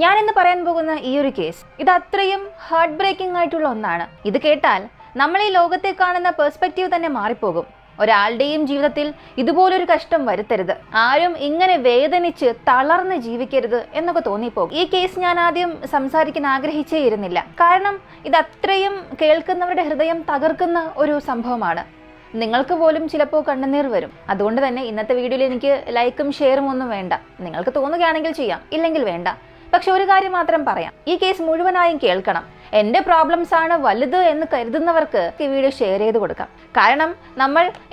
ഞാനിന്ന് പറയാൻ പോകുന്ന ഈ ഒരു കേസ് ഇത് അത്രയും ഹാർട്ട് ബ്രേക്കിംഗ് ആയിട്ടുള്ള ഒന്നാണ്. ഇത് കേട്ടാൽ നമ്മൾ ഈ ലോകത്തെ കാണുന്ന പെർസ്പെക്റ്റീവ് തന്നെ മാറിപ്പോകും. ഒരാളുടെയും ജീവിതത്തിൽ ഇതുപോലൊരു കഷ്ടം വരുത്തരുത്, ആരും ഇങ്ങനെ വേദനിച്ച് തളർന്ന് ജീവിക്കരുത് എന്നൊക്കെ തോന്നിപ്പോകും. ഈ കേസ് ഞാൻ ആദ്യം സംസാരിക്കാൻ ആഗ്രഹിച്ചേ ഇരുന്നില്ല. കാരണം ഇത് അത്രയും കേൾക്കുന്നവരുടെ ഹൃദയം തകർക്കുന്ന ഒരു സംഭവമാണ്. നിങ്ങൾക്ക് പോലും ചിലപ്പോൾ കണ്ണുനീർ വരും. അതുകൊണ്ട് തന്നെ ഇന്നത്തെ വീഡിയോയിൽ എനിക്ക് ലൈക്കും ഷെയറും ഒന്നും വേണ്ട. നിങ്ങൾക്ക് തോന്നുകയാണെങ്കിൽ ചെയ്യാം, ഇല്ലെങ്കിൽ വേണ്ട. പക്ഷെ ഒരു കാര്യം മാത്രം പറയാം, ഈ കേസ് മുഴുവനായും കേൾക്കണം. എൻ്റെ പ്രോബ്ലംസ് ആണ് വലുത് എന്ന് കരുതുന്നവർക്ക് ഈ വീഡിയോ ഷെയർ ചെയ്ത് കൊടുക്കാം. കാരണം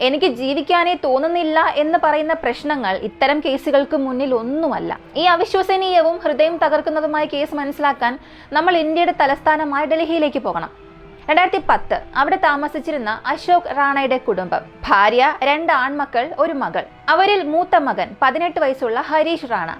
എനിക്ക് ജീവിക്കാനേ തോന്നുന്നില്ല എന്ന് പറയുന്ന പ്രശ്നങ്ങൾ ഇത്തരം കേസുകൾക്ക് മുന്നിൽ ഒന്നുമല്ല. ഈ അവിശ്വസനീയവും ഹൃദയം തകർക്കുന്നതുമായ കേസ് മനസ്സിലാക്കാൻ നമ്മൾ ഇന്ത്യയുടെ തലസ്ഥാനമായ ഡൽഹിയിലേക്ക് പോകണം. 2010 അവിടെ താമസിച്ചിരുന്ന അശോക് റാണയുടെ കുടുംബം, ഭാര്യ, 2 ആൺമക്കൾ, 1 മകൾ. അവരിൽ മൂത്ത മകൻ 18 വയസ്സുള്ള ഹരീഷ് റാണ.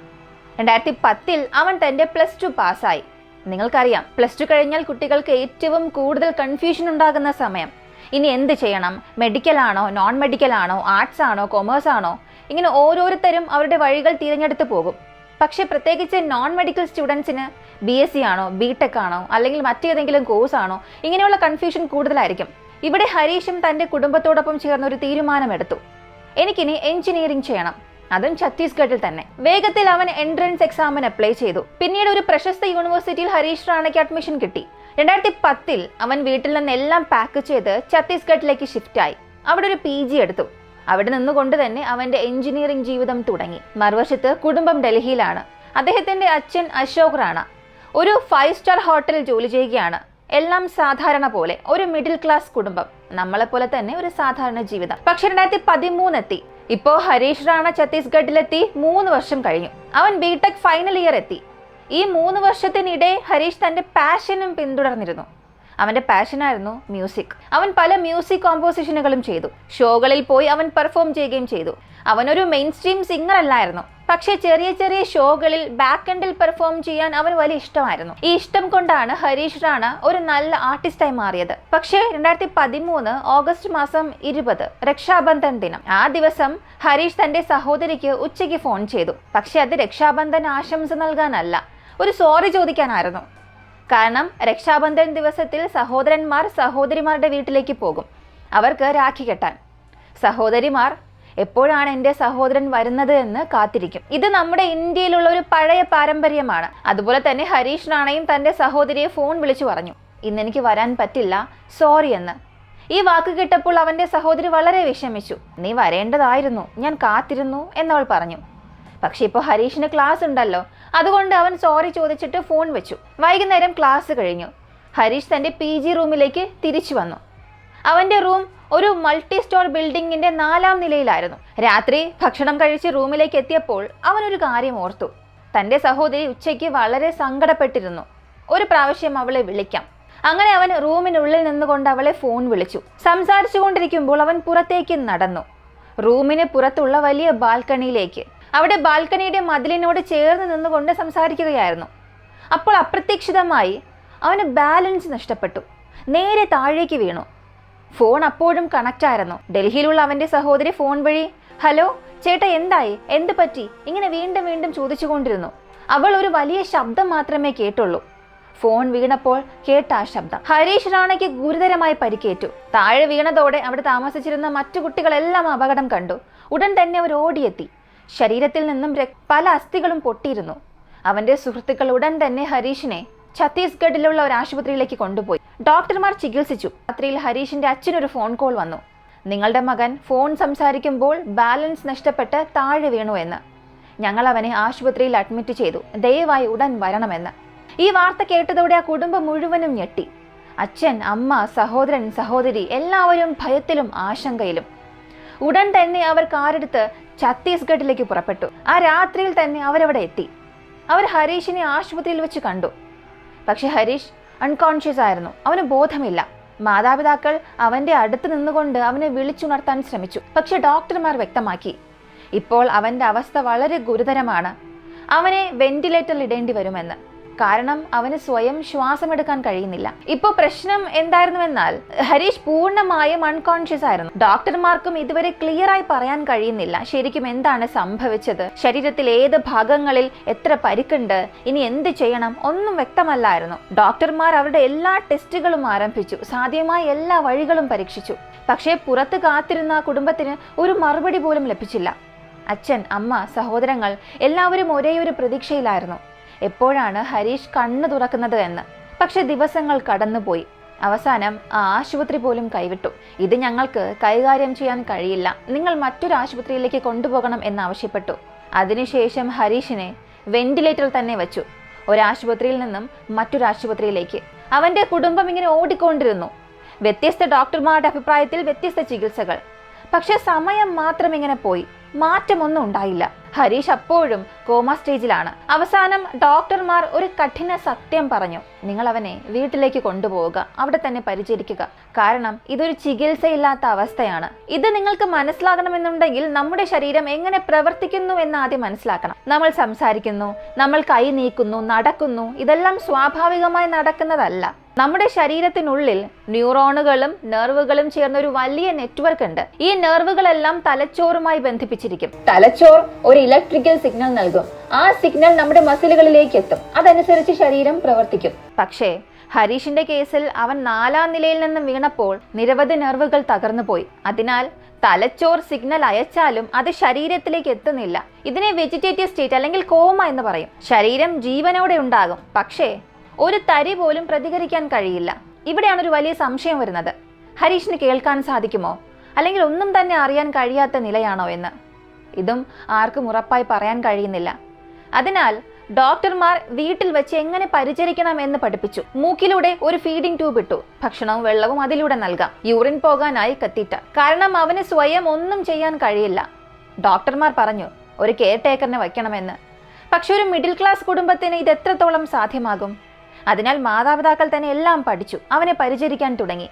2010 അവൻ തന്റെ +2 പാസ്സായി. നിങ്ങൾക്കറിയാം, +2 കഴിഞ്ഞാൽ കുട്ടികൾക്ക് ഏറ്റവും കൂടുതൽ കൺഫ്യൂഷൻ ഉണ്ടാകുന്ന സമയം. ഇനി എന്ത് ചെയ്യണം? മെഡിക്കൽ ആണോ, നോൺ മെഡിക്കൽ ആണോ, ആർട്സ് ആണോ, കൊമേഴ്സ് ആണോ? ഇങ്ങനെ ഓരോരുത്തരും അവരുടെ വഴികൾ തിരഞ്ഞെടുത്ത് പോകും. പക്ഷെ പ്രത്യേകിച്ച് നോൺ മെഡിക്കൽ സ്റ്റുഡൻസിന് BSc ആണോ, BTech ആണോ, അല്ലെങ്കിൽ മറ്റേതെങ്കിലും കോഴ്സ് ആണോ, ഇങ്ങനെയുള്ള കൺഫ്യൂഷൻ കൂടുതലായിരിക്കും. ഇവിടെ ഹരീഷും തന്റെ കുടുംബത്തോടൊപ്പം ചേർന്ന് ഒരു തീരുമാനമെടുത്തു. എനിക്കിനി എഞ്ചിനീയറിംഗ് ചെയ്യണം, അതും ഛത്തീസ്ഗഡിൽ തന്നെ. വേഗത്തിൽ അവൻ എൻട്രൻസ് എക്സാമിന് അപ്ലൈ ചെയ്തു. പിന്നീട് ഒരു പ്രശസ്ത യൂണിവേഴ്സിറ്റിയിൽ ഹരീഷ് റാണയ്ക്ക് അഡ്മിഷൻ കിട്ടി. 2010 അവൻ വീട്ടിൽ നിന്നെല്ലാം പാക്ക് ചെയ്ത് ഛത്തീസ്ഗഡിലേക്ക് ഷിഫ്റ്റായി. അവിടെ ഒരു PG എടുത്തു. അവിടെ നിന്നുകൊണ്ട് തന്നെ അവന്റെ എഞ്ചിനീയറിംഗ് ജീവിതം തുടങ്ങി. മറുവശത്ത് കുടുംബം ഡൽഹിയിലാണ്. അദ്ദേഹത്തിന്റെ അച്ഛൻ അശോക് റാണ ഒരു 5 സ്റ്റാർ ഹോട്ടലിൽ ജോലി ചെയ്യുകയാണ്. എല്ലാം സാധാരണ പോലെ, ഒരു മിഡിൽ ക്ലാസ് കുടുംബം, നമ്മളെപ്പോലെ തന്നെ ഒരു സാധാരണ ജീവിതം. പക്ഷെ 2013 എത്തി. ഇപ്പോ ഹരീഷ് റാണ ഛത്തീസ്ഗഡിലെത്തി 3 വർഷം കഴിഞ്ഞു. അവൻ BTech ഫൈനൽ ഇയർ എത്തി. ഈ 3 വർഷത്തിനിടെ ഹരീഷ് തന്റെ പാഷനും പിന്തുടർന്നിരുന്നു. അവന്റെ പാഷനായിരുന്നു മ്യൂസിക്. അവൻ പല മ്യൂസിക് കോമ്പോസിഷനുകളും ചെയ്തു. ഷോകളിൽ പോയി അവൻ പെർഫോം ചെയ്യുകയും ചെയ്തു. അവനൊരു മെയിൻ സ്ട്രീം സിംഗർ അല്ലായിരുന്നു, പക്ഷേ ചെറിയ ചെറിയ ഷോകളിൽ ബാക്ക് എൻഡിൽ പെർഫോം ചെയ്യാൻ അവന് വലിയ ഇഷ്ടമായിരുന്നു. ഈ ഇഷ്ടം കൊണ്ടാണ് ഹരീഷ് റാണ ഒരു നല്ല ആർട്ടിസ്റ്റായി മാറിയത്. പക്ഷേ 2013 ഓഗസ്റ്റ് മാസം 20 രക്ഷാബന്ധൻ ദിനം. ആ ദിവസം ഹരീഷ് തന്റെ സഹോദരിക്ക് ഉച്ചയ്ക്ക് ഫോൺ ചെയ്തു. പക്ഷെ അത് രക്ഷാബന്ധൻ ആശംസ നൽകാനല്ല, ഒരു സോറി ചോദിക്കാനായിരുന്നു. കാരണം രക്ഷാബന്ധൻ ദിവസത്തിൽ സഹോദരന്മാർ സഹോദരിമാരുടെ വീട്ടിലേക്ക് പോകും, അവർക്ക് രാഖി കെട്ടാൻ. സഹോദരിമാർ എപ്പോഴാണ് എൻ്റെ സഹോദരൻ വരുന്നത് എന്ന് കാത്തിരിക്കും. ഇത് നമ്മുടെ ഇന്ത്യയിലുള്ള ഒരു പഴയ പാരമ്പര്യമാണ്. അതുപോലെ തന്നെ ഹരീഷ് റാണയും തൻ്റെ സഹോദരിയെ ഫോൺ വിളിച്ചു പറഞ്ഞു, ഇന്നെനിക്ക് വരാൻ പറ്റില്ല, സോറി എന്ന്. ഈ വാക്ക് കേട്ടപ്പോൾ അവൻ്റെ സഹോദരി വളരെ വിഷമിച്ചു. നീ വരേണ്ടതായിരുന്നു, ഞാൻ കാത്തിരുന്നു എന്നവൾ പറഞ്ഞു. പക്ഷെ ഇപ്പോൾ ഹരീഷിന് ക്ലാസ് ഉണ്ടല്ലോ, അതുകൊണ്ട് അവൻ സോറി ചോദിച്ചിട്ട് ഫോൺ വെച്ചു. വൈകുന്നേരം ക്ലാസ് കഴിഞ്ഞു. ഹരീഷ് തൻ്റെ PG റൂമിലേക്ക് തിരിച്ചു വന്നു. അവൻ്റെ റൂം ഒരു മൾട്ടി സ്റ്റോർ ബിൽഡിങ്ങിന്റെ 4ാം നിലയിലായിരുന്നു. രാത്രി ഭക്ഷണം കഴിച്ച് റൂമിലേക്ക് എത്തിയപ്പോൾ അവനൊരു കാര്യം ഓർത്തു. തൻ്റെ സഹോദരി ഉച്ചയ്ക്ക് വളരെ സങ്കടപ്പെട്ടിരുന്നു. ഒരു പ്രാവശ്യം അവളെ വിളിക്കാം. അങ്ങനെ അവൻ റൂമിനുള്ളിൽ നിന്നുകൊണ്ട് അവളെ ഫോൺ വിളിച്ചു. സംസാരിച്ചു കൊണ്ടിരിക്കുമ്പോൾ അവൻ പുറത്തേക്ക് നടന്നു, റൂമിന് പുറത്തുള്ള വലിയ ബാൽക്കണിയിലേക്ക്. അവിടെ ബാൽക്കണിയുടെ മതിലിനോട് ചേർന്ന് നിന്നുകൊണ്ട് സംസാരിക്കുകയായിരുന്നു. അപ്പോൾ അപ്രതീക്ഷിതമായി അവന് ബാലൻസ് നഷ്ടപ്പെട്ടു, നേരെ താഴേക്ക് വീണു. ഫോൺ അപ്പോഴും കണക്റ്റ് ആയിരുന്നു. ഡൽഹിയിലുള്ള അവന്റെ സഹോദരി ഫോൺ വഴി, ഹലോ ചേട്ടാ, എന്തായി, എന്ത് പറ്റി, ഇങ്ങനെ വീണ്ടും വീണ്ടും ചോദിച്ചുകൊണ്ടിരുന്നു. അവൾ ഒരു വലിയ ശബ്ദം മാത്രമേ കേട്ടുള്ളൂ. ഫോൺ വീണപ്പോൾ കേട്ട ആ ശബ്ദം. ഹരീഷ് റാണയ്ക്ക് ഗുരുതരമായി പരിക്കേറ്റു. താഴെ വീണതോടെ അവിടെ താമസിച്ചിരുന്ന മറ്റു കുട്ടികളെല്ലാം അപകടം കണ്ടു. ഉടൻ തന്നെ അവർ ഓടിയെത്തി. ശരീരത്തിൽ നിന്നും പല അസ്ഥികളും പൊട്ടിയിരുന്നു. അവന്റെ സുഹൃത്തുക്കൾ ഉടൻ തന്നെ ഹരീഷിനെ ഛത്തീസ്ഗഡിലുള്ള ഒരു ആശുപത്രിയിലേക്ക് കൊണ്ടുപോയി. ഡോക്ടർമാർ ചികിത്സിച്ചു. രാത്രിയിൽ ഹരീഷിന്റെ അച്ഛനൊരു ഫോൺ കോൾ വന്നു. നിങ്ങളുടെ മകൻ ഫോൺ സംസാരിക്കുമ്പോൾ ബാലൻസ് നഷ്ടപ്പെട്ട് താഴെ വീണു എന്ന്. ഞങ്ങൾ അവനെ ആശുപത്രിയിൽ അഡ്മിറ്റ് ചെയ്തു, ദയവായി ഉടൻ വരണമെന്ന്. ഈ വാർത്ത കേട്ടതോടെ ആ കുടുംബം മുഴുവനും ഞെട്ടി. അച്ഛൻ, അമ്മ, സഹോദരൻ, സഹോദരി എല്ലാവരും ഭയത്തിലും ആശങ്കയിലും. ഉടൻ തന്നെ അവർ കാറെടുത്ത് ഛത്തീസ്ഗഡിലേക്ക് പുറപ്പെട്ടു. ആ രാത്രിയിൽ തന്നെ അവരവിടെ എത്തി. അവർ ഹരീഷിനെ ആശുപത്രിയിൽ വെച്ച് കണ്ടു. പക്ഷെ ഹരീഷ് അൺകോൺഷ്യസ് ആയിരുന്നു, അവന് ബോധമില്ല. മാതാപിതാക്കൾ അവന്റെ അടുത്ത് നിന്നുകൊണ്ട് അവനെ വിളിച്ചുണർത്താൻ ശ്രമിച്ചു. പക്ഷെ ഡോക്ടർമാർ വ്യക്തമാക്കി, ഇപ്പോൾ അവന്റെ അവസ്ഥ വളരെ ഗുരുതരമാണ്, അവനെ വെന്റിലേറ്ററിൽ ഇടേണ്ടി വരുമെന്ന്. കാരണം അവന് സ്വയം ശ്വാസമെടുക്കാൻ കഴിയുന്നില്ല. ഇപ്പൊ പ്രശ്നം എന്തായിരുന്നുവെന്നാൽ ഹരീഷ് പൂർണ്ണമായും അൺകോൺഷ്യസ് ആയിരുന്നു. ഡോക്ടർമാർക്കും ഇതുവരെ ക്ലിയർ ആയി പറയാൻ കഴിയുന്നില്ല ശരിക്കും എന്താണ് സംഭവിച്ചത്, ശരീരത്തിൽ ഏത് ഭാഗങ്ങളിൽ എത്ര പരിക്കുണ്ട്, ഇനി എന്ത് ചെയ്യണം, ഒന്നും വ്യക്തമല്ലായിരുന്നു. ഡോക്ടർമാർ അവരുടെ എല്ലാ ടെസ്റ്റുകളും ആരംഭിച്ചു, സാധ്യമായ എല്ലാ വഴികളും പരീക്ഷിച്ചു. പക്ഷേ പുറത്ത് കാത്തിരുന്ന കുടുംബത്തിന് ഒരു മറുപടി പോലും ലഭിച്ചില്ല. അച്ഛൻ, അമ്മ, സഹോദരങ്ങൾ എല്ലാവരും ഒരേയൊരു പ്രതീക്ഷയിലായിരുന്നു, എപ്പോഴാണ് ഹരീഷ് കണ്ണു തുറക്കുന്നത് എന്ന്. പക്ഷെ ദിവസങ്ങൾ കടന്നുപോയി. അവസാനം ആ ആശുപത്രി പോലും കൈവിട്ടു. ഇത് ഞങ്ങൾക്ക് കൈകാര്യം ചെയ്യാൻ കഴിയില്ല, നിങ്ങൾ മറ്റൊരു ആശുപത്രിയിലേക്ക് കൊണ്ടുപോകണം എന്നാവശ്യപ്പെട്ടു. അതിനുശേഷം ഹരീഷിനെ വെന്റിലേറ്ററിൽ തന്നെ വെച്ചു. ഒരാശുപത്രിയിൽ നിന്നും മറ്റൊരാശുപത്രിയിലേക്ക്. അവന്റെ കുടുംബം ഇങ്ങനെ ഓടിക്കൊണ്ടിരുന്നു. വ്യത്യസ്ത ഡോക്ടർമാരുടെ അഭിപ്രായത്തിൽ വ്യത്യസ്ത ചികിത്സകൾ. പക്ഷെ സമയം മാത്രം ഇങ്ങനെ പോയി, മാറ്റമൊന്നും ഉണ്ടായില്ല. ഹരീഷ് അപ്പോഴും കോമ സ്റ്റേജിലാണ്. അവസാനം ഡോക്ടർമാർ ഒരു കഠിന സത്യം പറഞ്ഞു, നിങ്ങൾ അവനെ വീട്ടിലേക്ക് കൊണ്ടുപോവുക, അവിടെ തന്നെ പരിചരിക്കുക. കാരണം ഇതൊരു ചികിത്സയില്ലാത്ത അവസ്ഥയാണ്. ഇത് നിങ്ങൾക്ക് മനസ്സിലാകണമെന്നുണ്ടെങ്കിൽ നമ്മുടെ ശരീരം എങ്ങനെ പ്രവർത്തിക്കുന്നു എന്ന് ആദ്യം മനസ്സിലാക്കണം. നമ്മൾ സംസാരിക്കുന്നു, നമ്മൾ കൈ നീക്കുന്നു, നടക്കുന്നു, ഇതെല്ലാം സ്വാഭാവികമായി നടക്കുന്നതല്ല. നമ്മുടെ ശരീരത്തിനുള്ളിൽ ന്യൂറോണുകളും നെർവുകളും ചേർന്ന ഒരു വലിയ നെറ്റ്വർക്ക് ഉണ്ട്. ഈ നെർവുകളെല്ലാം തലച്ചോറുമായി ബന്ധിപ്പിച്ചിരിക്കും. തലച്ചോർ ഒരു ഇലക്ട്രിക്കൽ സിഗ്നൽ നൽകും. ആ സിഗ്നൽ നമ്മുടെ മസിലുകളിലേക്ക് എത്തും. അതനുസരിച്ച് ശരീരം പ്രവർത്തിക്കും. പക്ഷേ ഹരീഷിന്റെ കേസിൽ അവൻ 4ാം നിലയിൽ നിന്നും വീണപ്പോൾ നിരവധി നെർവുകൾ തകർന്നുപോയി. അതിനാൽ തലച്ചോർ സിഗ്നൽ അയച്ചാലും അത് ശരീരത്തിലേക്ക് എത്തുന്നില്ല. ഇതിനെ വെജിറ്റേറ്റീവ് സ്റ്റേറ്റ് അല്ലെങ്കിൽ കോമ എന്ന് പറയും. ശരീരം ജീവനോടെ ഉണ്ടാകും, പക്ഷേ ഒരു തരി പോലും പ്രതികരിക്കാൻ കഴിയില്ല. ഇവിടെയാണ് ഒരു വലിയ സംശയം വരുന്നത്. ഹരീഷിന് കേൾക്കാൻ സാധിക്കുമോ, അല്ലെങ്കിൽ ഒന്നും തന്നെ അറിയാൻ കഴിയാത്ത നിലയാണോ എന്ന്. ഇതും ആർക്കും ഉറപ്പായി പറയാൻ കഴിയുന്നില്ല. അതിനാൽ ഡോക്ടർമാർ വീട്ടിൽ വെച്ച് എങ്ങനെ പരിചരിക്കണം എന്ന് പഠിപ്പിച്ചു. മൂക്കിലൂടെ ഒരു ഫീഡിംഗ് ട്യൂബ് ഇട്ടു. ഭക്ഷണവും വെള്ളവും അതിലൂടെ നൽകാം. യൂറിൻ പോകാനായി കത്തീറ്റർ. കാരണം അവന് സ്വയം ഒന്നും ചെയ്യാൻ കഴിയില്ല. ഡോക്ടർമാർ പറഞ്ഞു ഒരു കെയർ ടേക്കറിനെ വയ്ക്കണമെന്ന്. പക്ഷെ ഒരു മിഡിൽ ക്ലാസ് കുടുംബത്തിന് ഇത് എത്രത്തോളം സാധ്യമാകും? അതിനാൽ മാതാപിതാക്കൾ തന്നെ എല്ലാം പഠിച്ചു, അവനെ പരിചരിക്കാൻ തുടങ്ങി.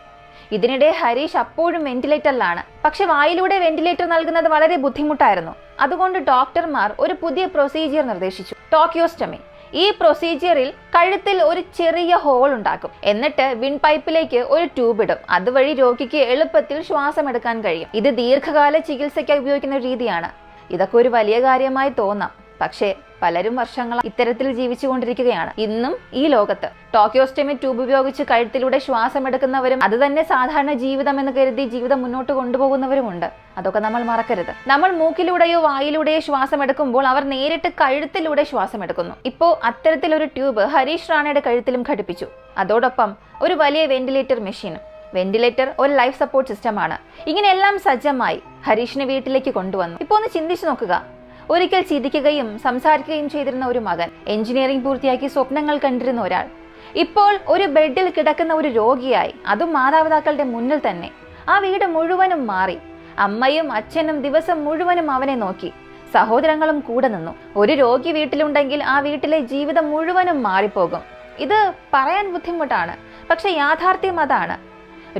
ഇതിനിടെ ഹരീഷ് അപ്പോഴും വെന്റിലേറ്ററിലാണ്. പക്ഷെ വായിലൂടെ വെന്റിലേറ്റർ നൽകുന്നത് വളരെ ബുദ്ധിമുട്ടായിരുന്നു. അതുകൊണ്ട് ഡോക്ടർമാർ ഒരു പുതിയ പ്രൊസീജിയർ നിർദ്ദേശിച്ചു, ടോക്കിയോസ്റ്റമി. ഈ പ്രൊസീജിയറിൽ കഴുത്തിൽ ഒരു ചെറിയ ഹോൾ ഉണ്ടാക്കും. എന്നിട്ട് വിൻ പൈപ്പിലേക്ക് ഒരു ട്യൂബ് ഇടും. അതുവഴി രോഗിക്ക് എളുപ്പത്തിൽ ശ്വാസം എടുക്കാൻ കഴിയും. ഇത് ദീർഘകാല ചികിത്സയ്ക്കായി ഉപയോഗിക്കുന്ന ഒരു രീതിയാണ്. ഇതൊക്കെ ഒരു വലിയ കാര്യമായി തോന്നാം, പക്ഷേ പലരും വർഷങ്ങൾ ഇത്തരത്തിൽ ജീവിച്ചുകൊണ്ടിരിക്കുകയാണ് ഇന്നും ഈ ലോകത്ത്. ടോക്കിയോസ്റ്റമി ട്യൂബ് ഉപയോഗിച്ച് കഴുത്തിലൂടെ ശ്വാസം എടുക്കുന്നവരും അത് തന്നെ സാധാരണ ജീവിതം എന്ന് കരുതി ജീവിതം മുന്നോട്ട് കൊണ്ടുപോകുന്നവരുമുണ്ട്. അതൊക്കെ നമ്മൾ മറക്കരുത്. നമ്മൾ മൂക്കിലൂടെയോ വായിലൂടെയോ ശ്വാസം എടുക്കുമ്പോൾ അവർ നേരിട്ട് കഴുത്തിലൂടെ ശ്വാസം എടുക്കുന്നു. ഇപ്പോ അത്തരത്തിലൊരു ട്യൂബ് ഹരീഷ് റാണയുടെ കഴുത്തിലും ഘടിപ്പിച്ചു. അതോടൊപ്പം ഒരു വലിയ വെന്റിലേറ്റർ മെഷീനും. വെന്റിലേറ്റർ ഒരു ലൈഫ് സപ്പോർട്ട് സിസ്റ്റമാണ്. ഇങ്ങനെയെല്ലാം സജ്ജമായി ഹരീഷിനെ വീട്ടിലേക്ക് കൊണ്ടുവന്നു. ഇപ്പൊ ഒന്ന് ചിന്തിച്ചു നോക്കുക. ഒരിക്കൽ ചിരിക്കുകയും സംസാരിക്കുകയും ചെയ്തിരുന്ന ഒരു മകൻ, എഞ്ചിനീയറിംഗ് പൂർത്തിയാക്കി സ്വപ്നങ്ങൾ കണ്ടിരുന്ന ഒരാൾ, ഇപ്പോൾ ഒരു ബെഡിൽ കിടക്കുന്ന ഒരു രോഗിയായി, അതും മാതാപിതാക്കളുടെ മുന്നിൽ തന്നെ. ആ വീട് മുഴുവനും മാറി. അമ്മയും അച്ഛനും ദിവസം മുഴുവനും അവനെ നോക്കി. സഹോദരങ്ങളും കൂടെ നിന്നു. ഒരു രോഗി വീട്ടിലുണ്ടെങ്കിൽ ആ വീട്ടിലെ ജീവിതം മുഴുവനും മാറിപ്പോകും. ഇത് പറയാൻ ബുദ്ധിമുട്ടാണ്, പക്ഷെ യാഥാർത്ഥ്യം അതാണ്.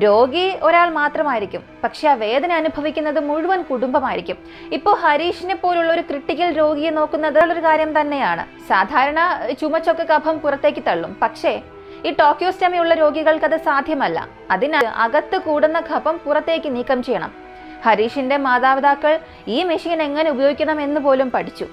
രോഗി ഒരാൾ മാത്രമായിരിക്കും, പക്ഷെ ആ വേദന അനുഭവിക്കുന്നത് മുഴുവൻ കുടുംബമായിരിക്കും. ഇപ്പോൾ ഹരീഷിനെ പോലുള്ള ഒരു ക്രിട്ടിക്കൽ രോഗിയെ നോക്കുന്നത് ഒരു കാര്യം തന്നെയാണ്. സാധാരണ ചുമച്ചൊക്കെ കഫം പുറത്തേക്ക് തള്ളും, പക്ഷേ ഈ ടോക്കിയോസ്റ്റമി ഉള്ള രോഗികൾക്ക് അത് സാധ്യമല്ല. അതിനാൽ അകത്ത് കൂടുന്ന കഫം പുറത്തേക്ക് നീക്കം ചെയ്യണം. ഹരീഷിന്റെ മാതാപിതാക്കൾ ഈ മെഷീൻ എങ്ങനെ ഉപയോഗിക്കണം എന്ന് പോലും പഠിച്ചു.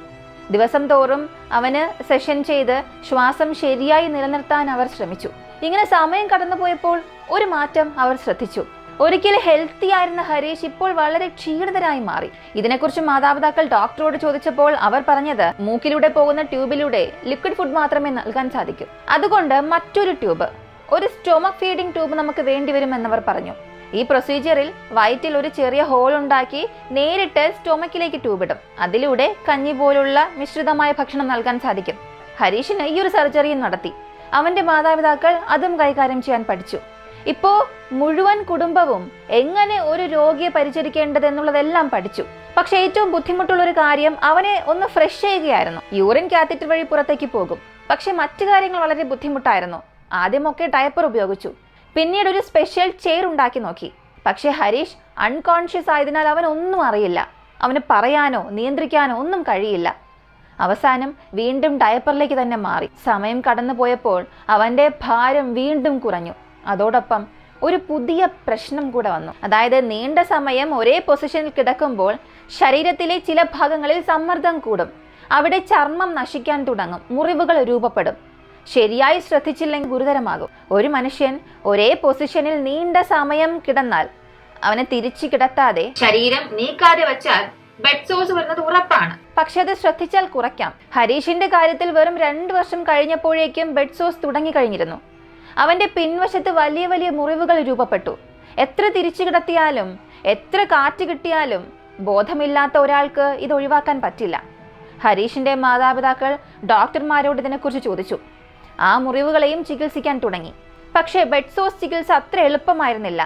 ദിവസം തോറും അവന് സെഷൻ ചെയ്ത് ശ്വാസം ശരിയായി നിലനിർത്താൻ അവർ ശ്രമിച്ചു. ഇങ്ങനെ സമയം കടന്നുപോയപ്പോൾ ഒരു മാറ്റം അവർ ശ്രദ്ധിച്ചു. ഒരിക്കൽ ഹെൽത്തി ആയിരുന്ന ഹരീഷ് ഇപ്പോൾ വളരെ ക്ഷീണിതരായി മാറി. ഇതിനെക്കുറിച്ച് മാതാപിതാക്കൾ ഡോക്ടറോട് ചോദിച്ചപ്പോൾ അവർ പറഞ്ഞത് മൂക്കിലൂടെ പോകുന്ന ട്യൂബിലൂടെ ലിക്വിഡ് ഫുഡ് മാത്രമേ നൽകാൻ സാധിക്കൂ. അതുകൊണ്ട് മറ്റൊരു ട്യൂബ്, ഒരു സ്റ്റൊമക് ഫീഡിംഗ് ട്യൂബ് നമുക്ക് വേണ്ടിവരുമെന്നവർ പറഞ്ഞു. ഈ പ്രൊസീജിയറിൽ വയറ്റിൽ ഒരു ചെറിയ ഹോൾ ഉണ്ടാക്കി നേരിട്ട് സ്റ്റൊമക്കിലേക്ക് ട്യൂബ് ഇടും. അതിലൂടെ കഞ്ഞി പോലുള്ള മിശ്രിതമായ ഭക്ഷണം നൽകാൻ സാധിക്കും. ഹരീഷിന് ഈ ഒരു സർജറിയും നടത്തി. അവന്റെ മാതാപിതാക്കൾ അതും കൈകാര്യം ചെയ്യാൻ പഠിച്ചു. ഇപ്പോ മുഴുവൻ കുടുംബവും എങ്ങനെ ഒരു രോഗിയെ പരിചരിക്കേണ്ടത് എന്നുള്ളതെല്ലാം പഠിച്ചു. പക്ഷെ ഏറ്റവും ബുദ്ധിമുട്ടുള്ള ഒരു കാര്യം അവനെ ഒന്ന് ഫ്രഷ് ചെയ്യുകയായിരുന്നു. യൂറിൻ കാത്തറ്റർ വഴി പുറത്തേക്ക് പോകും. പക്ഷെ മറ്റു കാര്യങ്ങൾ വളരെ ബുദ്ധിമുട്ടായിരുന്നു. ആദ്യമൊക്കെ ഡയപ്പർ ഉപയോഗിച്ചു. പിന്നീട് ഒരു സ്പെഷ്യൽ ചെയർ ഉണ്ടാക്കി നോക്കി. പക്ഷെ ഹരീഷ് അൺകോൺഷ്യസ് ആയതിനാൽ അവൻ ഒന്നും അറിയില്ല. അവന് പറയാനോ നിയന്ത്രിക്കാനോ ഒന്നും കഴിയില്ല. അവസാനം വീണ്ടും ഡയപ്പറിലേക്ക് തന്നെ മാറി. സമയം കടന്നു പോയപ്പോൾ അവന്റെ ഭാരം വീണ്ടും കുറഞ്ഞു. അതോടൊപ്പം ഒരു പുതിയ പ്രശ്നം കൂടെ വന്നു. അതായത് നീണ്ട സമയം ഒരേ പൊസിഷനിൽ കിടക്കുമ്പോൾ ശരീരത്തിലെ ചില ഭാഗങ്ങളിൽ സമ്മർദ്ദം കൂടും. അവിടെ ചർമ്മം നശിക്കാൻ തുടങ്ങും, മുറിവുകൾ രൂപപ്പെടും. ശരിയായി ശ്രദ്ധിച്ചില്ലെങ്കിൽ ഗുരുതരമാകും. ഒരു മനുഷ്യൻ ഒരേ പൊസിഷനിൽ നീണ്ട സമയം കിടന്നാൽ അവനെ തിരിച്ചു കിടത്താതെ ശരീരം നീക്കാതെ വച്ചാൽ ബെഡ് സോഴ്സ് വരുന്നത് ഉറപ്പാണ്. പക്ഷെ അത് ശ്രദ്ധിച്ചാൽ കുറയ്ക്കാം. ഹരീഷിന്റെ കാര്യത്തിൽ വെറും 2 വർഷം കഴിഞ്ഞപ്പോഴേക്കും ബെഡ് സോഴ്സ് തുടങ്ങി കഴിഞ്ഞിരുന്നു. അവന്റെ പിൻവശത്ത് വലിയ വലിയ മുറിവുകൾ രൂപപ്പെട്ടു. എത്ര തിരിച്ചു കിടത്തിയാലും എത്ര കാറ്റ് കിട്ടിയാലും ബോധമില്ലാത്ത ഒരാൾക്ക് ഇത് ഒഴിവാക്കാൻ പറ്റില്ല. ഹരീഷിന്റെ മാതാപിതാക്കൾ ഡോക്ടർമാരോട് ഇതിനെക്കുറിച്ച് ചോദിച്ചു. ആ മുറിവുകളെയും ചികിത്സിക്കാൻ തുടങ്ങി. പക്ഷേ ബെഡ് സോഴ്സ് ചികിത്സ അത്ര എളുപ്പമായിരുന്നില്ല.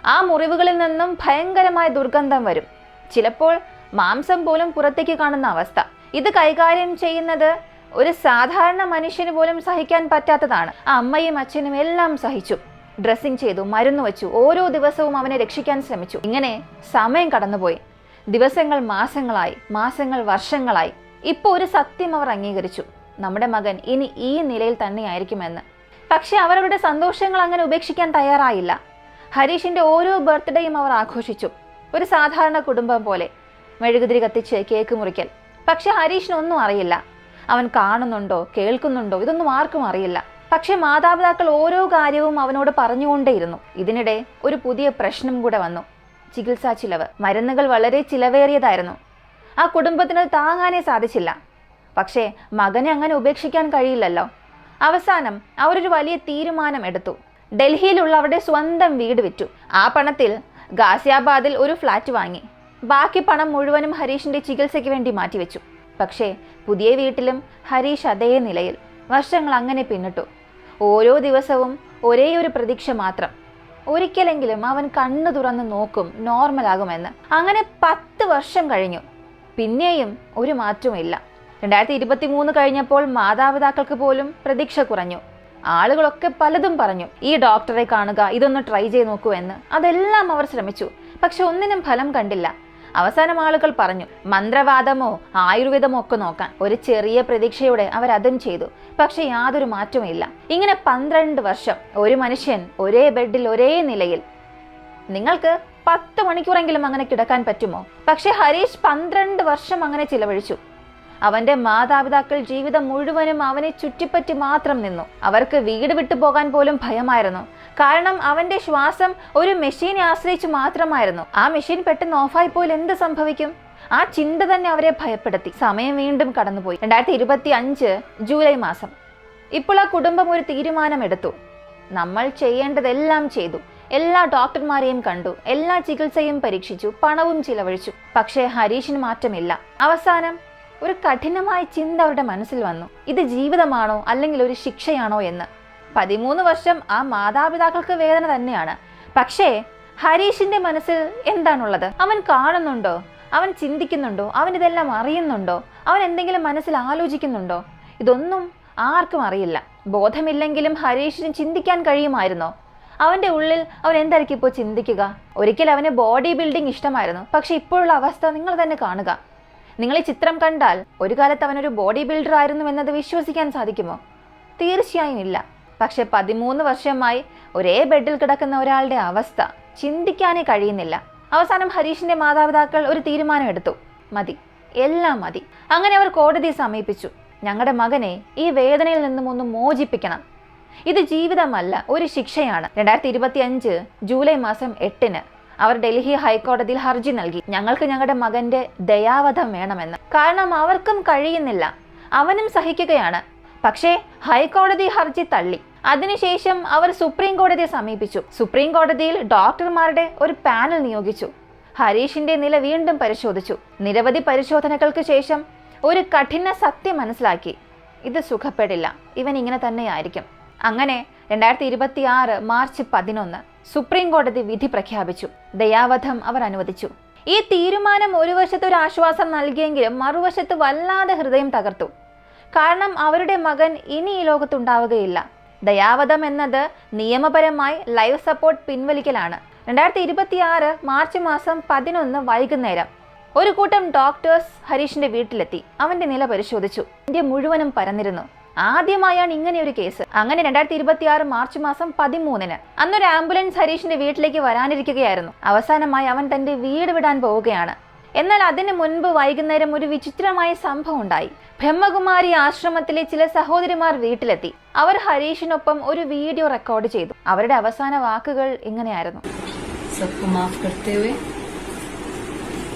ആ മുറിവുകളിൽ നിന്നും ഭയങ്കരമായ ദുർഗന്ധം വരും. ചിലപ്പോൾ മാംസം പോലും പുറത്തേക്ക് കാണുന്ന അവസ്ഥ. ഇത് കൈകാര്യം ചെയ്യുന്നത് ഒരു സാധാരണ മനുഷ്യന് പോലും സഹിക്കാൻ പറ്റാത്തതാണ്. ആ അമ്മയും അച്ഛനും എല്ലാം സഹിച്ചു. ഡ്രസ്സിംഗ് ചെയ്തു, മരുന്ന് വെച്ചു, ഓരോ ദിവസവും അവനെ രക്ഷിക്കാൻ ശ്രമിച്ചു. ഇങ്ങനെ സമയം കടന്നുപോയി. ദിവസങ്ങൾ മാസങ്ങളായി, മാസങ്ങൾ വർഷങ്ങളായി. ഇപ്പോൾ ഒരു സത്യം അവർ അംഗീകരിച്ചു: നമ്മുടെ മകൻ ഇനി ഈ നിലയിൽ തന്നെയായിരിക്കുമെന്ന്. പക്ഷെ അവരുടെ സന്തോഷങ്ങൾ അങ്ങനെ ഉപേക്ഷിക്കാൻ തയ്യാറായില്ല. ഹരീഷിന്റെ ഓരോ ബർത്ത്ഡേയും അവർ ആഘോഷിച്ചു, ഒരു സാധാരണ കുടുംബം പോലെ. മെഴുകുതിരി കത്തിച്ച് കേക്ക് മുറിക്കൽ. പക്ഷെ ഹരീഷിനൊന്നും അറിയില്ല. അവൻ കാണുന്നുണ്ടോ കേൾക്കുന്നുണ്ടോ ഇതൊന്നും ആർക്കും അറിയില്ല. പക്ഷെ മാതാപിതാക്കൾ ഓരോ കാര്യവും അവനോട് പറഞ്ഞുകൊണ്ടേയിരുന്നു. ഇതിനിടെ ഒരു പുതിയ പ്രശ്നം കൂടെ വന്നു: ചികിത്സാ ചിലവ്. മരുന്നുകൾ വളരെ ചിലവേറിയതായിരുന്നു. ആ കുടുംബത്തിന് താങ്ങാനേ സാധിച്ചില്ല. പക്ഷേ മകനെ അങ്ങനെ ഉപേക്ഷിക്കാൻ കഴിയില്ലല്ലോ. അവസാനം അവരൊരു വലിയ തീരുമാനം എടുത്തു. ഡൽഹിയിലുള്ള അവരുടെ സ്വന്തം വീട് വിറ്റു. ആ പണത്തിൽ ഗാസിയാബാദിൽ ഒരു ഫ്ലാറ്റ് വാങ്ങി. ബാക്കി പണം മുഴുവനും ഹരീഷിന്റെ ചികിത്സയ്ക്ക് വേണ്ടി മാറ്റിവെച്ചു. പക്ഷേ പുതിയ വീട്ടിലും ഹരീഷ് അതേ നിലയിൽ. വർഷങ്ങൾ അങ്ങനെ പിന്നിട്ടു. ഓരോ ദിവസവും ഒരേ ഒരു പ്രതീക്ഷ മാത്രം: ഒരിക്കലെങ്കിലും അവൻ കണ്ണു തുറന്ന് നോക്കും, നോർമലാകുമെന്ന്. അങ്ങനെ 10 വർഷം കഴിഞ്ഞു. പിന്നെയും ഒരു മാറ്റവും ഇല്ല. 2023 കഴിഞ്ഞപ്പോൾ മാതാപിതാക്കൾക്ക് പോലും പ്രതീക്ഷ കുറഞ്ഞു. ആളുകളൊക്കെ പലതും പറഞ്ഞു: ഈ ഡോക്ടറെ കാണുക, ഇതൊന്ന് ട്രൈ ചെയ്ത് നോക്കൂ എന്ന്. അതെല്ലാം അവർ ശ്രമിച്ചു. പക്ഷെ ഒന്നിനും ഫലം കണ്ടില്ല. അവസാനം ആളുകൾ പറഞ്ഞു മന്ത്രവാദമോ ആയുർവേദമോ ഒക്കെ നോക്കാൻ. ഒരു ചെറിയ പ്രതീക്ഷയോടെ അവരതും ചെയ്തു. പക്ഷെ യാതൊരു മാറ്റവും ഇല്ല. ഇങ്ങനെ 12 വർഷം ഒരു മനുഷ്യൻ ഒരേ ബെഡിൽ ഒരേ നിലയിൽ. നിങ്ങൾക്ക് 10 മണിക്കൂറെങ്കിലും അങ്ങനെ കിടക്കാൻ പറ്റുമോ? പക്ഷെ ഹരീഷ് 12 വർഷം അങ്ങനെ ചിലവഴിച്ചു. അവന്റെ മാതാപിതാക്കൾ ജീവിതം മുഴുവനും അവനെ ചുറ്റിപ്പറ്റി മാത്രം നിന്നു. അവർക്ക് വീട് വിട്ടു പോകാൻ പോലും ഭയമായിരുന്നു. കാരണം അവന്റെ ശ്വാസം ഒരു മെഷീനെ ആശ്രയിച്ചു മാത്രമായിരുന്നു. ആ മെഷീൻ പെട്ടെന്ന് ഓഫായി പോയാൽ എന്ത് സംഭവിക്കും? ആ ചിന്ത തന്നെ അവരെ ഭയപ്പെടുത്തി. സമയം വീണ്ടും കടന്നുപോയി. 2025 ജൂലൈ മാസം. ഇപ്പോൾ ആ കുടുംബം ഒരു തീരുമാനമെടുത്തു. നമ്മൾ ചെയ്യേണ്ടതെല്ലാം ചെയ്തു. എല്ലാ ഡോക്ടർമാരെയും കണ്ടു, എല്ലാ ചികിത്സയും പരീക്ഷിച്ചു, പണവും ചിലവഴിച്ചു. പക്ഷേ ഹരീഷിന് മാറ്റമില്ല. അവസാനം ഒരു കഠിനമായ ചിന്ത അവരുടെ മനസ്സിൽ വന്നു: ഇത് ജീവിതമാണോ അല്ലെങ്കിൽ ഒരു ശിക്ഷയാണോ എന്ന്. 13 വർഷം ആ മാതാപിതാക്കൾക്ക് വേദന തന്നെയാണ്. പക്ഷേ ഹരീഷിന്റെ മനസ്സിൽ എന്താണുള്ളത്? അവൻ കാണുന്നുണ്ടോ? അവൻ ചിന്തിക്കുന്നുണ്ടോ? അവൻ ഇതെല്ലാം അറിയുന്നുണ്ടോ? അവൻ എന്തെങ്കിലും മനസ്സിൽ ആലോചിക്കുന്നുണ്ടോ? ഇതൊന്നും ആർക്കും അറിയില്ല. ബോധമില്ലെങ്കിലും ഹരീഷിന് ചിന്തിക്കാൻ കഴിയുമായിരുന്നോ? അവന്റെ ഉള്ളിൽ അവൻ എന്തായിരിക്കും ഇപ്പോൾ ചിന്തിക്കുക? ഒരിക്കൽ അവന് ബോഡി ബിൽഡിംഗ് ഇഷ്ടമായിരുന്നു. പക്ഷെ ഇപ്പോഴുള്ള അവസ്ഥ നിങ്ങൾ തന്നെ കാണുക. നിങ്ങൾ ഈ ചിത്രം കണ്ടാൽ ഒരു കാലത്ത് അവനൊരു ബോഡി ബിൽഡർ ആയിരുന്നു എന്നത് വിശ്വസിക്കാൻ സാധിക്കുമോ? തീർച്ചയായും ഇല്ല. പക്ഷെ 13 വർഷമായി ഒരേ ബെഡിൽ കിടക്കുന്ന ഒരാളുടെ അവസ്ഥ ചിന്തിക്കാനേ കഴിയുന്നില്ല. അവസാനം ഹരീഷിന്റെ മാതാപിതാക്കൾ ഒരു തീരുമാനം എടുത്തു: മതി, എല്ലാം മതി. അങ്ങനെ അവർ കോടതിയെ സമീപിച്ചു. ഞങ്ങളുടെ മകനെ ഈ വേദനയിൽ നിന്നും ഒന്ന് മോചിപ്പിക്കണം. ഇത് ജീവിതമല്ല, ഒരു ശിക്ഷയാണ്. 2025 ജൂലൈ മാസം 8 അവർ ഡൽഹി ഹൈക്കോടതിയിൽ ഹർജി നൽകി. ഞങ്ങൾക്ക് ഞങ്ങളുടെ മകന്റെ ദയാവധം വേണമെന്ന്. കാരണം അവർക്കും കഴിയുന്നില്ല, അവനും സഹിക്കുകയാണ്. പക്ഷേ ഹൈക്കോടതി ഹർജി തള്ളി. അതിനുശേഷം അവർ സുപ്രീം കോടതിയെ സമീപിച്ചു. സുപ്രീം കോടതിയിൽ ഡോക്ടർമാരുടെ ഒരു പാനൽ നിയോഗിച്ചു. ഹരീഷിന്റെ നില വീണ്ടും പരിശോധിച്ചു. നിരവധി പരിശോധനകൾക്ക് ശേഷം ഒരു കഠിന സത്യം മനസ്സിലാക്കി: ഇത് സുഖപ്പെടില്ല, ഇവൻ ഇങ്ങനെ തന്നെയായിരിക്കും. അങ്ങനെ 2026 മാർച്ച് 11 സുപ്രീം കോടതി വിധി പ്രഖ്യാപിച്ചു. ദയാവധം അവർ അനുവദിച്ചു. ഈ തീരുമാനം ഒരു വശത്ത് ഒരു ആശ്വാസം നൽകിയെങ്കിലും മറുവശത്ത് വല്ലാതെ ഹൃദയം തകർത്തു. കാരണം അവരുടെ മകൻ ഇനി ഈ ലോകത്തുണ്ടാവുകയില്ല. ദയാവധം എന്നത് നിയമപരമായി ലൈഫ് സപ്പോർട്ട് പിൻവലിക്കലാണ്. 2026 മാർച്ച് മാസം 11 വൈകുന്നേരം ഒരു കൂട്ടം ഡോക്ടേഴ്സ് ഹരീഷിന്റെ വീട്ടിലെത്തി അവന്റെ നില പരിശോധിച്ചു. ഇന്ത്യ മുഴുവനും പരന്നിരുന്നു. ആദ്യമായാണ് ഇങ്ങനെ ഒരു കേസ്. അങ്ങനെ 2026 മാർച്ച് മാസം 13-ന് അന്നൊരു ആംബുലൻസ് ഹരീഷിന്റെ വീട്ടിലേക്ക് വരാനിരിക്കുകയായിരുന്നു. അവസാനമായി അവൻ തന്റെ വീട് വിടാൻ പോവുകയാണ്. എന്നാൽ അതിനു മുൻപ് വൈകുന്നേരം ഒരു വിചിത്രമായ സംഭവം ഉണ്ടായി. ബ്രഹ്മകുമാരി ആശ്രമത്തിലെ ചില സഹോദരിമാർ വീട്ടിലെത്തി. അവർ ഹരീഷിനൊപ്പം ഒരു വീഡിയോ റെക്കോർഡ് ചെയ്തു. അവരുടെ അവസാന വാക്കുകൾ ഇങ്ങനെയായിരുന്നു: सबको माफ करते हुए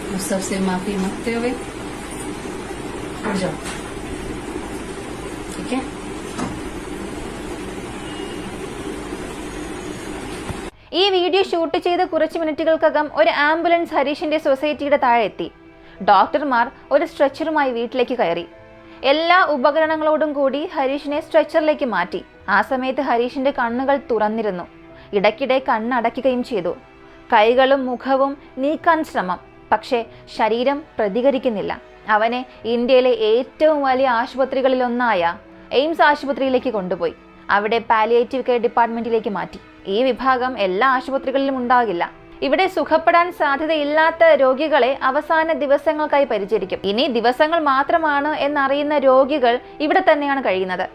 और सबसे माफी मांगते हुए उठ जाओ, ठीक है? ഈ വീഡിയോ ഷൂട്ട് ചെയ്ത് കുറച്ച് മിനിറ്റുകൾക്കകം ഒരു ആംബുലൻസ് ഹരീഷിന്റെ സൊസൈറ്റിയുടെ താഴെ എത്തി. ഡോക്ടർമാർ ഒരു സ്ട്രെച്ചറുമായി വീട്ടിലേക്ക് കയറി. എല്ലാ ഉപകരണങ്ങളോടും കൂടി ഹരീഷിനെ സ്ട്രെച്ചറിലേക്ക് മാറ്റി. ആ സമയത്ത് ഹരീഷിന്റെ കണ്ണുകൾ തുറന്നിരുന്നു. ഇടയ്ക്കിടെ കണ്ണടയ്ക്കുകയും ചെയ്തു. കൈകളും മുഖവും നീക്കാൻ ശ്രമം, പക്ഷേ ശരീരം പ്രതികരിക്കുന്നില്ല. അവനെ ഇന്ത്യയിലെ ഏറ്റവും വലിയ ആശുപത്രികളിലൊന്നായ എയിംസ് ആശുപത്രിയിലേക്ക് കൊണ്ടുപോയി. അവിടെ പാലിയേറ്റീവ് കെയർ ഡിപ്പാർട്ട്മെന്റിലേക്ക് മാറ്റി. ഈ വിഭാഗം എല്ലാ ആശുപത്രികളിലും ഉണ്ടാകില്ല. ഇവിടെ സുഖപ്പെടാൻ സാധ്യതയില്ലാത്ത രോഗികളെ അവസാന ദിവസങ്ങൾക്കായി പരിചരിക്കും. ഇനി ദിവസങ്ങൾ മാത്രമാണ് എന്നറിയുന്ന രോഗികൾ ഇവിടെ തന്നെയാണ് കഴിയുന്നത്.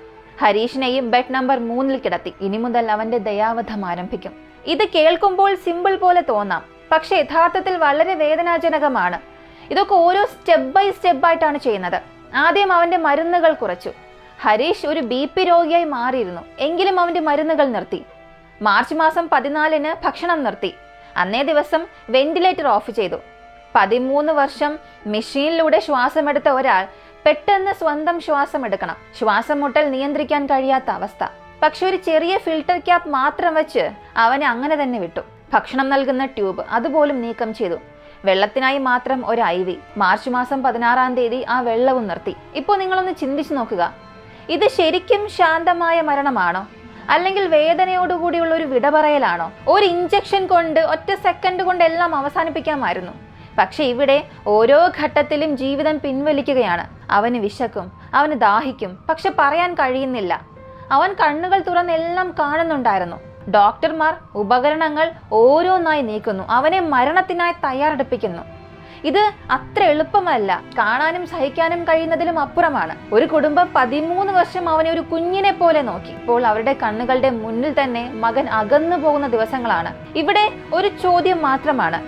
ഹരീഷിനെയും ബെഡ് നമ്പർ 3-ൽ കിടത്തി. ഇനി മുതൽ അവന്റെ ദയാവധം ആരംഭിക്കും. ഇത് കേൾക്കുമ്പോൾ സിമ്പിൾ പോലെ തോന്നാം, പക്ഷെ യഥാർത്ഥത്തിൽ വളരെ വേദനാജനകമാണ്. ഇതൊക്കെ ഓരോ സ്റ്റെപ്പ് ബൈ സ്റ്റെപ്പ് ആയിട്ടാണ് ചെയ്യുന്നത്. ആദ്യം അവന്റെ മരുന്നുകൾ കുറച്ചു. ഹരീഷ് ഒരു BP രോഗിയായി മാറിയിരുന്നു. എങ്കിലും അവന്റെ മരുന്നുകൾ നിർത്തി. മാർച്ച് മാസം 14-ന് ഭക്ഷണം നിർത്തി. അന്നേ ദിവസം വെന്റിലേറ്റർ ഓഫ് ചെയ്തു. 13 വർഷം മെഷീനിലൂടെ ശ്വാസമെടുത്ത ഒരാൾ പെട്ടെന്ന് സ്വന്തം ശ്വാസം എടുക്കണം. ശ്വാസം മുട്ടൽ നിയന്ത്രിക്കാൻ കഴിയാത്ത അവസ്ഥ. പക്ഷെ ഒരു ചെറിയ ഫിൽട്ടർ ക്യാപ്പ് മാത്രം വെച്ച് അവനെ അങ്ങനെ തന്നെ വിട്ടു. ഭക്ഷണം നൽകുന്ന ട്യൂബ് അതുപോലും നീക്കം ചെയ്തു. വെള്ളത്തിനായി മാത്രം ഒരു IV. മാർച്ച് മാസം 16-ാം തീയതി ആ വെള്ളവും നിർത്തി. ഇപ്പോൾ നിങ്ങളൊന്ന് ചിന്തിച്ചു നോക്കുക. ഇത് ശരിക്കും ശാന്തമായ മരണമാണോ, അല്ലെങ്കിൽ വേദനയോടുകൂടിയുള്ള ഒരു വിട പറയലാണോ? ഒരു ഇഞ്ചക്ഷൻ കൊണ്ട് ഒറ്റ സെക്കൻഡ് കൊണ്ട് എല്ലാം അവസാനിപ്പിക്കാമായിരുന്നു. പക്ഷെ ഇവിടെ ഓരോ ഘട്ടത്തിലും ജീവിതം പിൻവലിക്കുകയാണ്. അവന് വിശക്കും, അവന് ദാഹിക്കും, പക്ഷെ പറയാൻ കഴിയുന്നില്ല. അവൻ കണ്ണുകൾ തുറന്ന് എല്ലാം കാണുന്നുണ്ടായിരുന്നു. ഡോക്ടർമാർ ഉപകരണങ്ങൾ ഓരോന്നായി നീക്കുന്നു. അവനെ മരണത്തിനായി തയ്യാറെടുപ്പിക്കുന്നു. ഇത് അത്ര എളുപ്പമല്ല. കാണാനും സഹിക്കാനും കഴിയുന്നതിലും അപ്പുറമാണ്. ഒരു കുടുംബം 13 വർഷം അവനെ ഒരു കുഞ്ഞിനെ പോലെ നോക്കി. ഇപ്പോൾ അവരുടെ കണ്ണുകളുടെ മുന്നിൽ തന്നെ മകൻ അകന്നു പോകുന്ന ദിവസങ്ങളാണ്. ഇവിടെ ഒരു ചോദ്യം മാത്രമാണ്: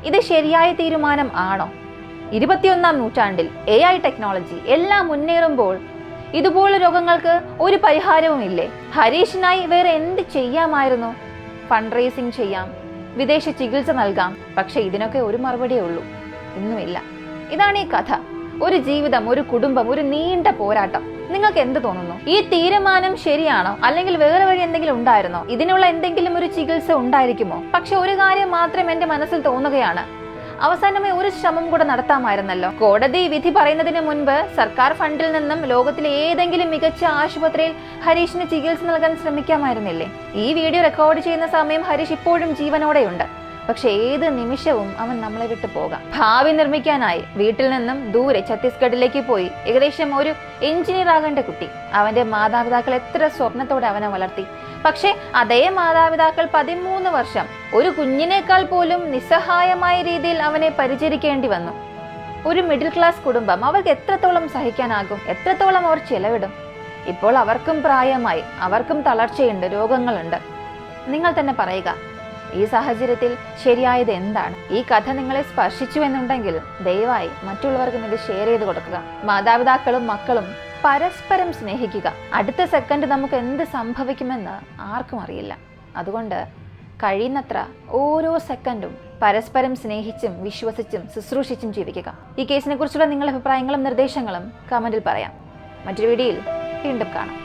ഇത് ശരിയായ തീരുമാനം ആണോ? 21-ാം നൂറ്റാണ്ടിൽ AI ടെക്നോളജി എല്ലാം മുന്നേറുമ്പോൾ ഇതുപോലുള്ള രോഗങ്ങൾക്ക് ഒരു പരിഹാരവും ഇല്ലേ? ഹരീഷിനായി വേറെ എന്ത് ചെയ്യാമായിരുന്നു? ഫണ്ട് റേസിംഗ് ചെയ്യാം, വിദേശ ചികിത്സ നൽകാം. പക്ഷെ ഇതിനൊക്കെ ഒരു മറുപടിയേ ഉള്ളൂ: ഇന്നുമില്ല. ഇതാണ് ഈ കഥ. ഒരു ജീവിതം, ഒരു കുടുംബം, ഒരു നീണ്ട പോരാട്ടം. നിങ്ങൾക്ക് എന്ത് തോന്നുന്നു? ഈ തീരുമാനം ശരിയാണോ, അല്ലെങ്കിൽ വേറെ വഴി എന്തെങ്കിലും ഉണ്ടായിരുന്നോ? ഇതിനുള്ള എന്തെങ്കിലും ഒരു ചികിത്സ ഉണ്ടായിരിക്കുമോ? പക്ഷെ ഒരു കാര്യം മാത്രം എന്റെ മനസ്സിൽ തോന്നുകയാണ്: അവസാനമായി ഒരു ശ്രമം കൂടെ നടത്താമായിരുന്നല്ലോ. കോടതി വിധി പറയുന്നതിന് മുൻപ് സർക്കാർ ഫണ്ടിൽ നിന്നും ലോകത്തിലെ ഏതെങ്കിലും മികച്ച ആശുപത്രിയിൽ ഹരീഷിന് ചികിത്സ നൽകാൻ ശ്രമിക്കാമായിരുന്നില്ലേ? ഈ വീഡിയോ റെക്കോർഡ് ചെയ്യുന്ന സമയം ഹരീഷ് ഇപ്പോഴും ജീവനോടെയുണ്ട്. പക്ഷെ ഏത് നിമിഷവും അവൻ നമ്മളെ വിട്ടു പോകാം. ഭാവി നിർമ്മിക്കാനായി വീട്ടിൽ നിന്നും ദൂരെ ഛത്തീസ്ഗഡിലേക്ക് പോയി ഏകദേശം ഒരു എഞ്ചിനീയർ ആകേണ്ട കുട്ടി. അവന്റെ മാതാപിതാക്കൾ എത്ര സ്വപ്നത്തോടെ അവനെ വളർത്തി. പക്ഷെ അതേ മാതാപിതാക്കൾ 13 വർഷം ഒരു കുഞ്ഞിനേക്കാൾ പോലും നിസ്സഹായമായ രീതിയിൽ അവനെ പരിചരിക്കേണ്ടി വന്നു. ഒരു മിഡിൽ ക്ലാസ് കുടുംബം അവർക്ക് എത്രത്തോളം സഹിക്കാനാകും? എത്രത്തോളം അവർ ചെലവിടും? ഇപ്പോൾ അവർക്കും പ്രായമായി, അവർക്കും തളർച്ചയുണ്ട്, രോഗങ്ങളുണ്ട്. നിങ്ങൾ തന്നെ പറയുക, ഈ സാഹചര്യത്തിൽ ശരിയായത് എന്താണ്? ഈ കഥ നിങ്ങളെ സ്പർശിച്ചു എന്നുണ്ടെങ്കിൽ ദയവായി മറ്റുള്ളവർക്കും ഇത് ഷെയർ ചെയ്ത് കൊടുക്കുക. മാതാപിതാക്കളും മക്കളും പരസ്പരം സ്നേഹിക്കുക. അടുത്ത സെക്കൻഡ് നമുക്ക് എന്ത് സംഭവിക്കുമെന്ന് ആർക്കും അറിയില്ല. അതുകൊണ്ട് കഴിയുന്നത്ര ഓരോ സെക്കൻഡും പരസ്പരം സ്നേഹിച്ചും വിശ്വസിച്ചും ശുശ്രൂഷിച്ചും ജീവിക്കുക. ഈ കേസിനെ കുറിച്ചുള്ള നിങ്ങളുടെ അഭിപ്രായങ്ങളും നിർദ്ദേശങ്ങളും കമന്റിൽ പറയാം. മറ്റൊരു വീഡിയോയിൽ വീണ്ടും കാണാം.